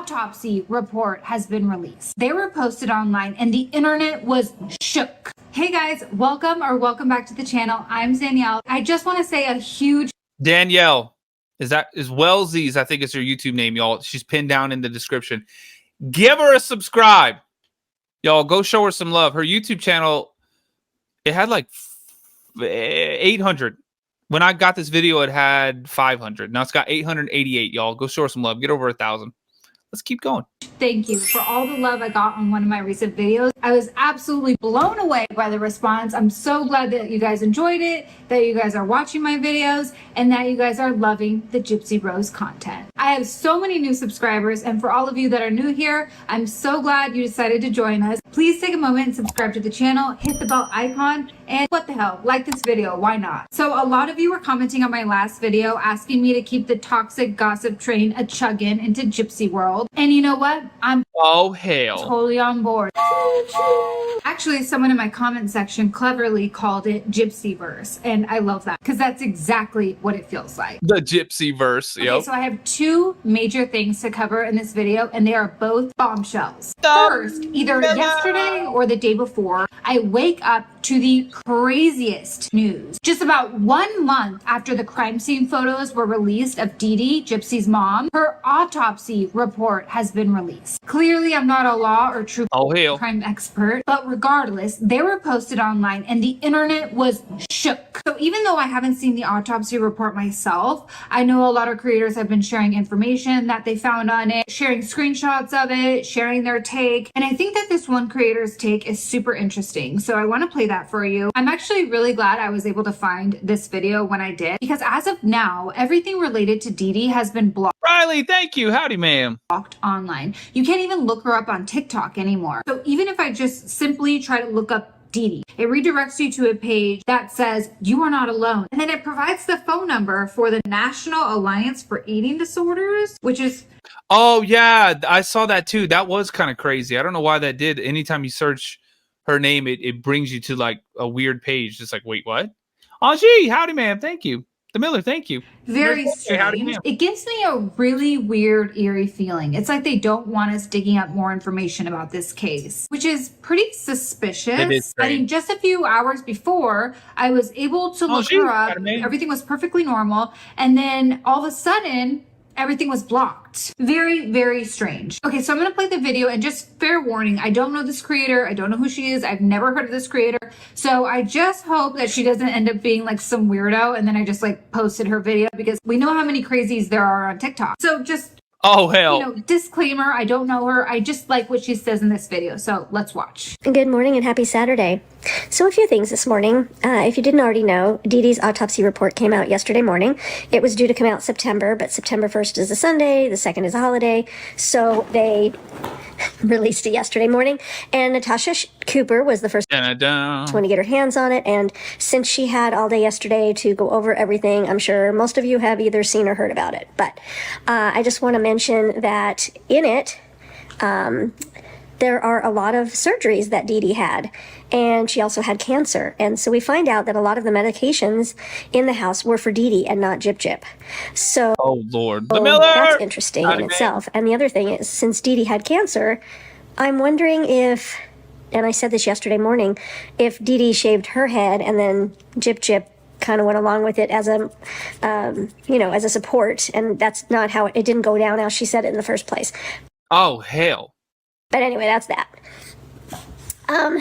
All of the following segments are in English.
autopsy report has been released. They were posted online and the internet was shook. Hey guys, welcome back to the channel. I'm Danielle. I just want to say a huge Danielle is Wellsies, I think it's her YouTube name, y'all. She's pinned down in the description. Give her a subscribe. Y'all go show her some love. Her YouTube channel, it had like 800. When I got this video, it had 500. Now it's got 888, y'all. Go show her some love. Get over 1,000. Let's keep going. Thank you for all the love I got on one of my recent videos. I was absolutely blown away by the response. I'm so glad that you guys enjoyed it, that you guys are watching my videos, and that you guys are loving the Gypsy Rose content. I have so many new subscribers, and for all of you that are new here, I'm so glad you decided to join us. Please take a moment and subscribe to the channel, hit the bell icon, and what the hell, like this video, why not? So a lot of you were commenting on my last video asking me to keep the toxic gossip train a-chugging into Gypsy world. And you know what? I'm totally on board. Actually, someone in my comment section cleverly called it Gypsyverse, and I love that because that's exactly what it feels like. The Gypsyverse, Okay, so I have two major things to cover in this video, and they are both bombshells. First, either yesterday or the day before, I wake up to the craziest news. Just about 1 month after the crime scene photos were released of Dee Dee, Gypsy's mom, her autopsy report has been released. Clearly, I'm not a law or true crime expert, but regardless, they were posted online and the internet was shook. So even though I haven't seen the autopsy report myself, I know a lot of creators have been sharing information that they found on it, sharing screenshots of it, sharing their take. And I think that this one creator's take is super interesting. So I want to play that for you. I'm actually really glad I was able to find this video when I did, because as of now, everything related to Dee Dee has been blocked. Riley, thank you. Howdy, ma'am. Blocked online. You can't even look her up on TikTok anymore. So even if I just simply try to look up Dee Dee, it redirects you to a page that says you are not alone. And then it provides the phone number for the National Alliance for Eating Disorders, which is... Oh, yeah. I saw that too. That was kind of crazy. I don't know why that did. Anytime you search her name, it brings you to like a weird page. Just like, wait, what? Angie, howdy, ma'am. Thank you. The Miller, thank you. Very strange. It gives me a really weird, eerie feeling. It's like they don't want us digging up more information about this case, which is pretty suspicious. I mean, just a few hours before, I was able to look her up. Everything was perfectly normal. And then all of a sudden, everything was blocked. Very, very strange. Okay, so I'm gonna play the video, and just fair warning, I don't know this creator. I don't know who she is. I've never heard of this creator. So I just hope that she doesn't end up being like some weirdo and then I just like posted her video, because we know how many crazies there are on TikTok. So just, oh hell, you know, disclaimer, I don't know her. I just like what she says in this video. So let's watch. Good morning and happy Saturday. So a few things this morning. If you didn't already know, Dee Dee's autopsy report came out yesterday morning. It was due to come out September, but September 1st is a Sunday, the 2nd is a holiday, so they released it yesterday morning. And Natasha Cooper was the first one to get her hands on it, and since she had all day yesterday to go over everything, I'm sure most of you have either seen or heard about it. But I just want to mention that in it, there are a lot of surgeries that Dee Dee had, and she also had cancer. And so we find out that a lot of the medications in the house were for Dee Dee and not Gyp Gyp. So, oh Lord, the Miller! That's interesting in itself. And the other thing is, since Dee Dee had cancer, I'm wondering if, and I said this yesterday morning, if Dee Dee shaved her head and then Gyp Gyp kind of went along with it as a, you know, as a support, and that's not how it didn't go down how she said it in the first place. Oh hell. But anyway, that's that.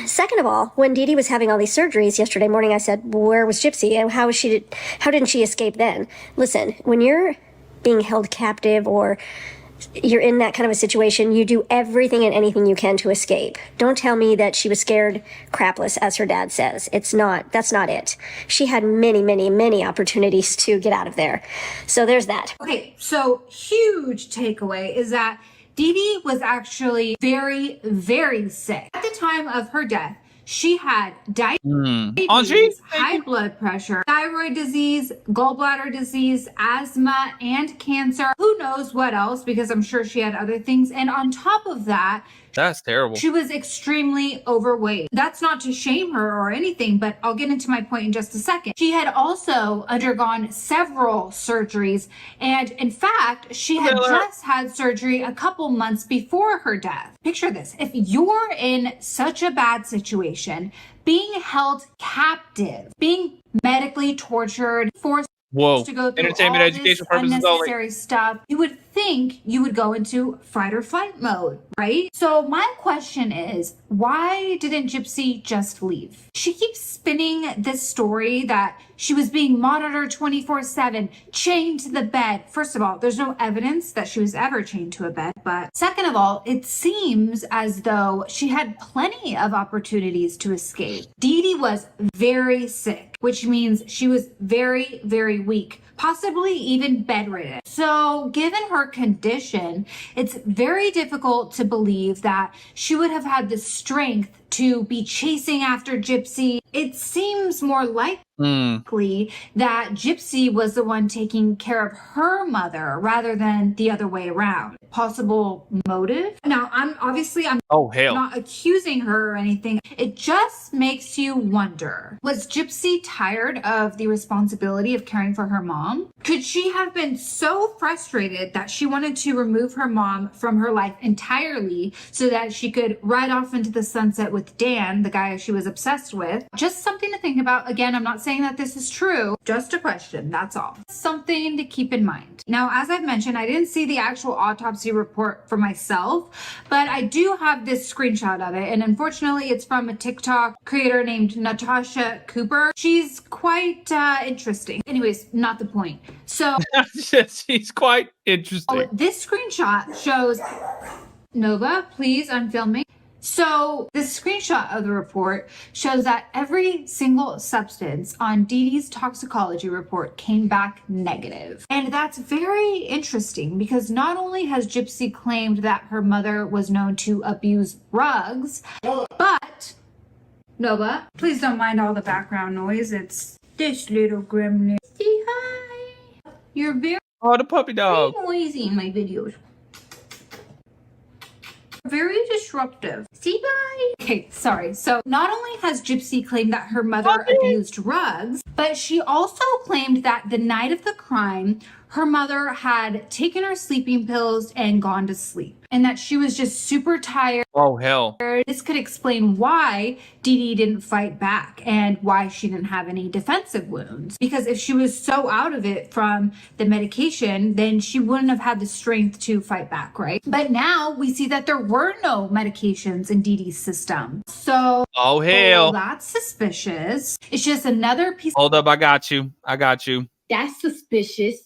Second of all, when Dee Dee was having all these surgeries yesterday morning, I said, where was Gypsy and how didn't she escape then? Listen, when you're being held captive or you're in that kind of a situation, you do everything and anything you can to escape. Don't tell me that she was scared crapless, as her dad says. That's not it. She had many, many, many opportunities to get out of there. So there's that. Okay, so huge takeaway is that Dee Dee was actually very, very sick. At the time of her death, She had Angie, diabetes, thank high you. blood pressure, thyroid disease, gallbladder disease, asthma, and cancer. Who knows what else, because I'm sure she had other things. And on top of that, That's terrible. she was extremely overweight. That's not to shame her or anything, but I'll get into my point in just a second. She had also undergone several surgeries, and in fact, she had just had surgery a couple months before her death. Picture this. If you're in such a bad situation, being held captive, being medically tortured, forced to go through Entertainment, all education this purposes only. unnecessary stuff, you would think you would go into fight or flight mode, right? So my question is, why didn't Gypsy just leave? She keeps spinning this story that she was being monitored 24/7, chained to the bed. First of all, there's no evidence that she was ever chained to a bed. But second of all, it seems as though she had plenty of opportunities to escape. Dee Dee was very sick, which means she was very, very weak, possibly even bedridden. So given her condition, it's very difficult to believe that she would have had the strength to be chasing after Gypsy. It seems more likely that Gypsy was the one taking care of her mother rather than the other way around. Possible motive? Now, I'm Oh, hell. not accusing her or anything. It just makes you wonder, was Gypsy tired of the responsibility of caring for her mom? Could she have been so frustrated that she wanted to remove her mom from her life entirely so that she could ride off into the sunset with Dan, the guy she was obsessed with? Just something to think about. Again, I'm not saying that this is true, just a question, that's all. Something to keep in mind. Now, as I've mentioned, I didn't see the actual autopsy report for myself, but I do have this screenshot of it, and unfortunately it's from a TikTok creator named Natasha Cooper. She's quite interesting. Anyways, not the point. So She's quite interesting. this screenshot shows Nova, please unfilm me. So this screenshot of the report shows that every single substance on Dee Dee's toxicology report came back negative. And that's very interesting because not only has Gypsy claimed that her mother was known to abuse drugs, but Nova, please don't mind all the background noise. It's this little gremlin. Say hi. You're very Oh, the puppy dog. noisy in my videos. Very disruptive. See, bye. Okay, sorry. So not only has Gypsy claimed that her mother abused drugs, but she also claimed that the night of the crime, her mother had taken her sleeping pills and gone to sleep, and that she was just super tired. Oh, hell. This could explain why Dee Dee didn't fight back and why she didn't have any defensive wounds. Because if she was so out of it from the medication, then she wouldn't have had the strength to fight back, right? But now we see that there were no medications in Dee Dee's system. So, Oh, hell. that's suspicious. It's just another piece Hold up, I got you. That's suspicious.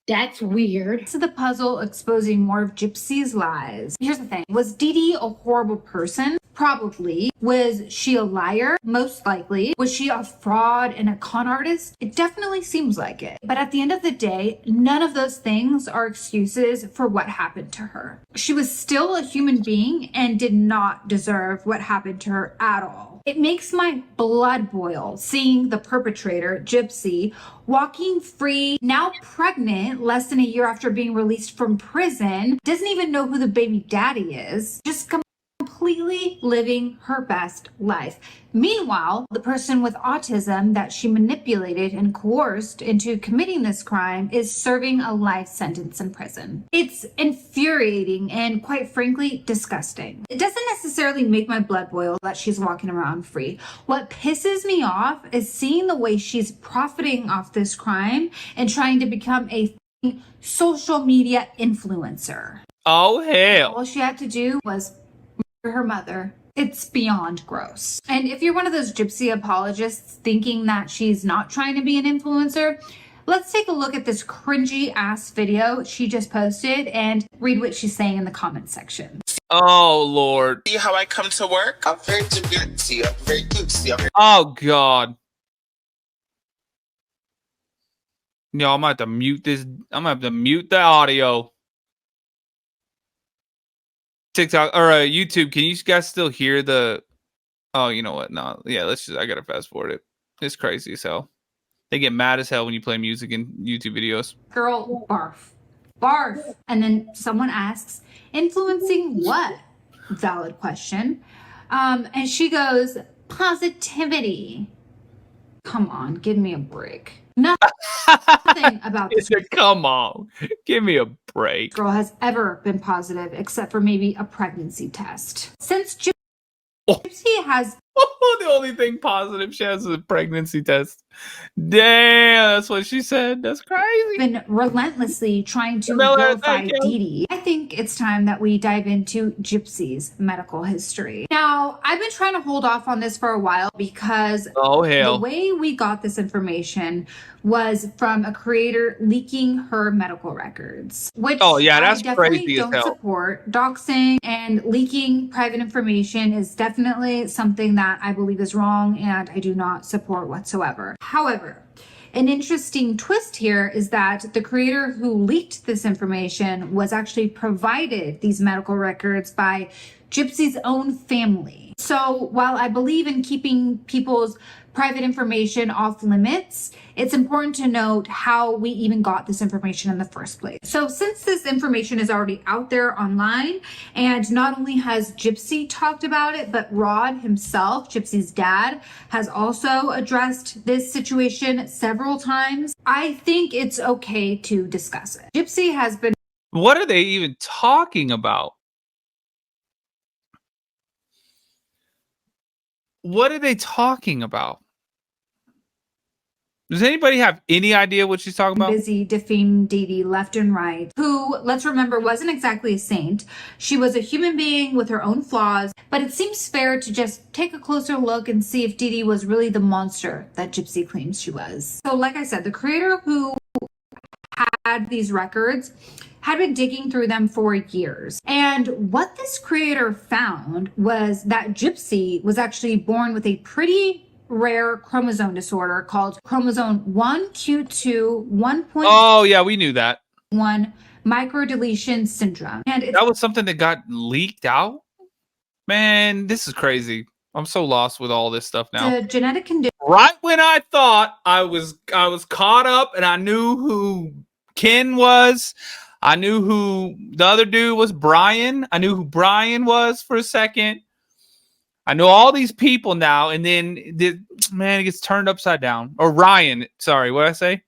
That's weird. to the puzzle exposing more of Gypsy's lies. Here's the thing. Was Dee Dee a horrible person? Probably. Was she a liar? Most likely. Was she a fraud and a con artist? It definitely seems like it. But at the end of the day, none of those things are excuses for what happened to her. She was still a human being and did not deserve what happened to her at all. It makes my blood boil seeing the perpetrator, Gypsy, walking free, now pregnant, less than a year after being released from prison, doesn't even know who the baby daddy is, just completely living her best life. Meanwhile, the person with autism that she manipulated and coerced into committing this crime is serving a life sentence in prison. It's infuriating and, quite frankly, disgusting. It doesn't necessarily make my blood boil that she's walking around free. What pisses me off is seeing the way she's profiting off this crime and trying to become a social media influencer. Oh, hell. All she had to do was her mother. It's beyond gross. And if you're one of those Gypsy apologists thinking that she's not trying to be an influencer, let's take a look at this cringy ass video she just posted and read what she's saying in the comment section. Oh, Lord. See how I come to work? I'm very gypsy. I'm very gypsy. Oh, God. Yo, I'm gonna have to mute this. I'm gonna have to mute the audio. TikTok or YouTube, can you guys still hear the Oh, you know what? No, yeah, I gotta fast forward it. It's crazy as hell. They get mad as hell when you play music in YouTube videos. Girl, barf. Barf. And then someone asks, influencing what? Valid question. And she goes, positivity. Come on, give me a break. Nothing about this Come on, give me a break. girl has ever been positive, except for maybe a pregnancy test. Since Gypsy has The only thing positive she has is a pregnancy test. Damn, that's what she said. That's crazy. been relentlessly trying to Miller, vilify thank you. Dee Dee, I think it's time that we dive into Gypsy's medical history. Now, I've been trying to hold off on this for a while because Oh the hell. way we got this information was from a creator leaking her medical records, which Oh, yeah, that's I definitely crazy as don't hell. support. Doxing and leaking private information is definitely something that I believe is wrong and I do not support whatsoever. However, an interesting twist here is that the creator who leaked this information was actually provided these medical records by Gypsy's own family. So while I believe in keeping people's private information off limits, it's important to note how we even got this information in the first place. So since this information is already out there online, and not only has Gypsy talked about it, but Rod himself, Gypsy's dad, has also addressed this situation several times, I think it's okay to discuss it. Gypsy has been What are they even talking about? What are they talking about? Does anybody have any idea what she's talking about? busy defaming Dee Dee left and right, who, let's remember, wasn't exactly a saint. She was a human being with her own flaws, but it seems fair to just take a closer look and see if Dee Dee was really the monster that Gypsy claims she was. So like I said, the creator who had these records had been digging through them for years. And what this creator found was that Gypsy was actually born with a pretty rare chromosome disorder called chromosome 1q2 1.1 Oh yeah, we knew that. microdeletion syndrome. And it's That was something that got leaked out. Man, this is crazy. I'm so lost with all this stuff now. a genetic condition Right when I thought I was caught up and I knew who Ken was, I knew who the other dude was, Brian. I knew who Brian was for a second. I know all these people now, and then it gets turned upside down. Or Ryan, sorry, what did I say?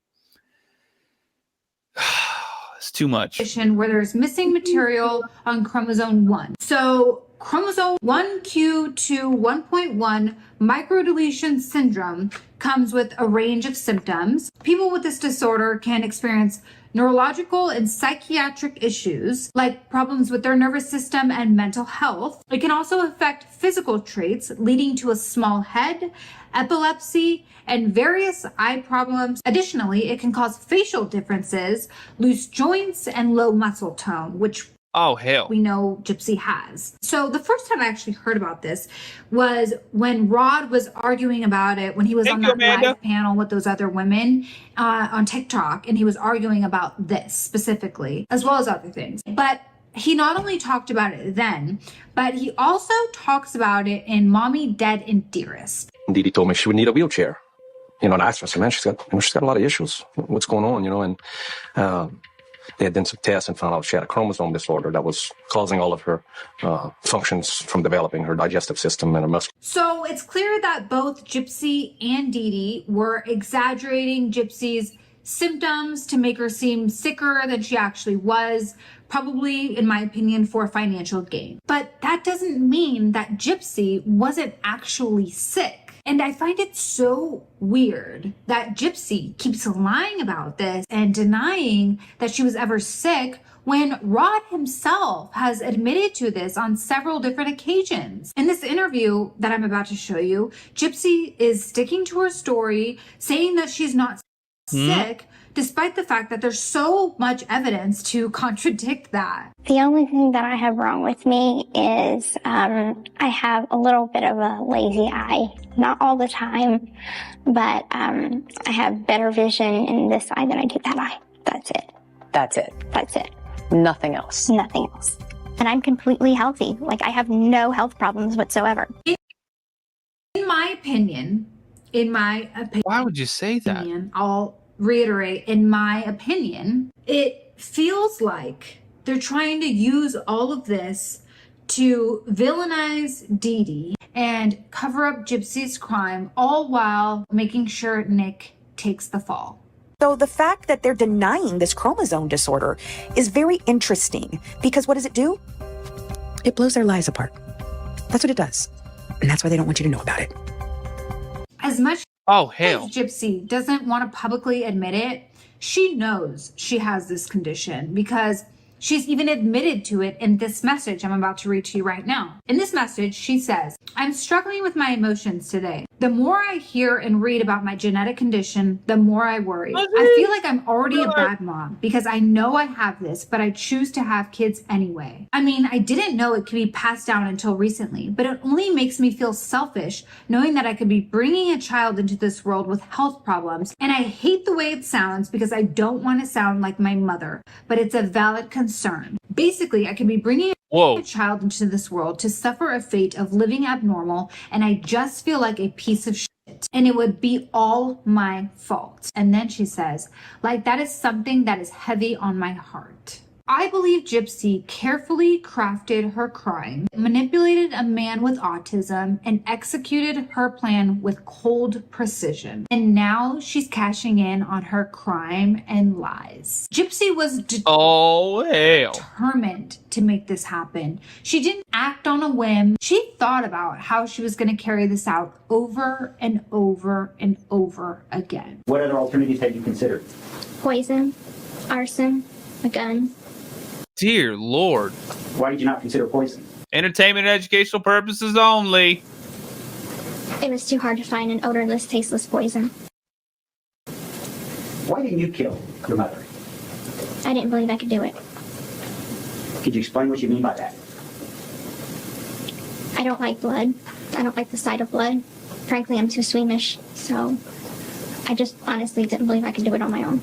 It's too much. where there's missing material on chromosome 1. So chromosome 1q2 1.1 microdeletion syndrome comes with a range of symptoms. People with this disorder can experience neurological and psychiatric issues like problems with their nervous system and mental health. It can also affect physical traits leading to a small head, epilepsy, and various eye problems. Additionally, it can cause facial differences, loose joints, and low muscle tone, which Oh, hell. we know Gypsy has. So the first time I actually heard about this was when Rod was arguing about it when he was on that live panel with those other women on TikTok, and he was arguing about this specifically, as well as other things. But he not only talked about it then, but he also talks about it in Mommy, Dead, and Dearest. Dee Dee told me she would need a wheelchair. And I asked her, I said, man, she's got a lot of issues. What's going on, And they had done some tests and found out she had a chromosome disorder that was causing all of her functions from developing, her digestive system and her muscle. So it's clear that both Gypsy and Dee Dee were exaggerating Gypsy's symptoms to make her seem sicker than she actually was, probably, in my opinion, for financial gain. But that doesn't mean that Gypsy wasn't actually sick. And I find it so weird that Gypsy keeps lying about this and denying that she was ever sick when Rod himself has admitted to this on several different occasions. In this interview that I'm about to show you, Gypsy is sticking to her story, saying that she's not sick, despite the fact that there's so much evidence to contradict that. The only thing that I have wrong with me is I have a little bit of a lazy eye. Not all the time, but I have better vision in this eye than I do that eye. That's it. That's it. That's it. Nothing else. Nothing else. And I'm completely healthy. Like, I have no health problems whatsoever. my opinion, Why would you say that? I'll reiterate, in my opinion, it feels like they're trying to use all of this to villainize Dee Dee and cover up Gypsy's crime, all while making sure Nick takes the fall. So the fact that they're denying this chromosome disorder is very interesting, because what does it do? It blows their lives apart. That's what it does. And that's why they don't want you to know about it. As much Oh, hell. as Gypsy doesn't want to publicly admit it, she knows she has this condition because she's even admitted to it in this message I'm about to read to you right now. In this message, she says, "I'm struggling with my emotions today. The more I hear and read about my genetic condition, the more I worry. I feel like I'm already a bad mom because I know I have this, but I choose to have kids anyway. I mean, I didn't know it could be passed down until recently, but it only makes me feel selfish knowing that I could be bringing a child into this world with health problems. And I hate the way it sounds because I don't want to sound like my mother, but it's a valid concern. Basically, I could be bringing a child into this world to suffer a fate of living abnormal, and I just feel like a piece of shit, and it would be all my fault." And then she says, "Like that is something that is heavy on my heart." I believe Gypsy carefully crafted her crime, manipulated a man with autism, and executed her plan with cold precision. And now she's cashing in on her crime and lies. Gypsy was determined to make this happen. She didn't act on a whim. She thought about how she was going to carry this out over and over and over again. What other alternatives have you considered? Poison, arson, a gun. Dear Lord. Why did you not consider poison? Entertainment and educational purposes only. It was too hard to find an odorless, tasteless poison. Why didn't you kill your mother? I didn't believe I could do it. Could you explain what you mean by that? I don't like blood. I don't like the sight of blood. Frankly, I'm too squeamish, so I just honestly didn't believe I could do it on my own.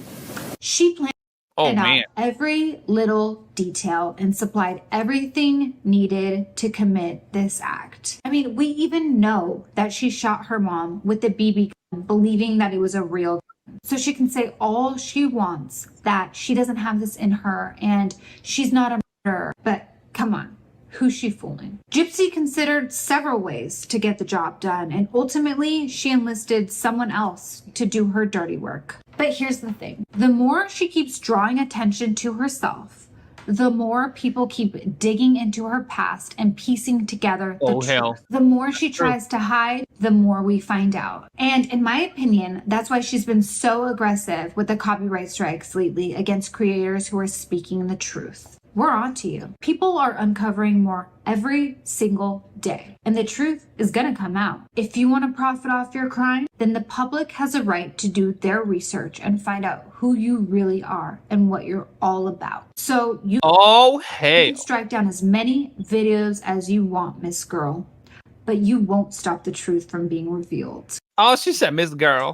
She planned man. out every little detail and supplied everything needed to commit this act. I mean, we even know that she shot her mom with the BB gun, believing that it was a real gun. So she can say all she wants, that she doesn't have this in her and she's not a murderer. But come on, who's she fooling? Gypsy considered several ways to get the job done, and ultimately she enlisted someone else to do her dirty work. But here's the thing. The more she keeps drawing attention to herself, the more people keep digging into her past and piecing together the truth. The more she tries to hide, the more we find out. And in my opinion, that's why she's been so aggressive with the copyright strikes lately against creators who are speaking the truth. We're on to you. People are uncovering more every single day, and the truth is gonna come out. If you want to profit off your crime, then the public has a right to do their research and find out who you really are and what you're all about. So you can strike down as many videos as you want, Miss Girl, but you won't stop the truth from being revealed. Oh, she said Miss Girl.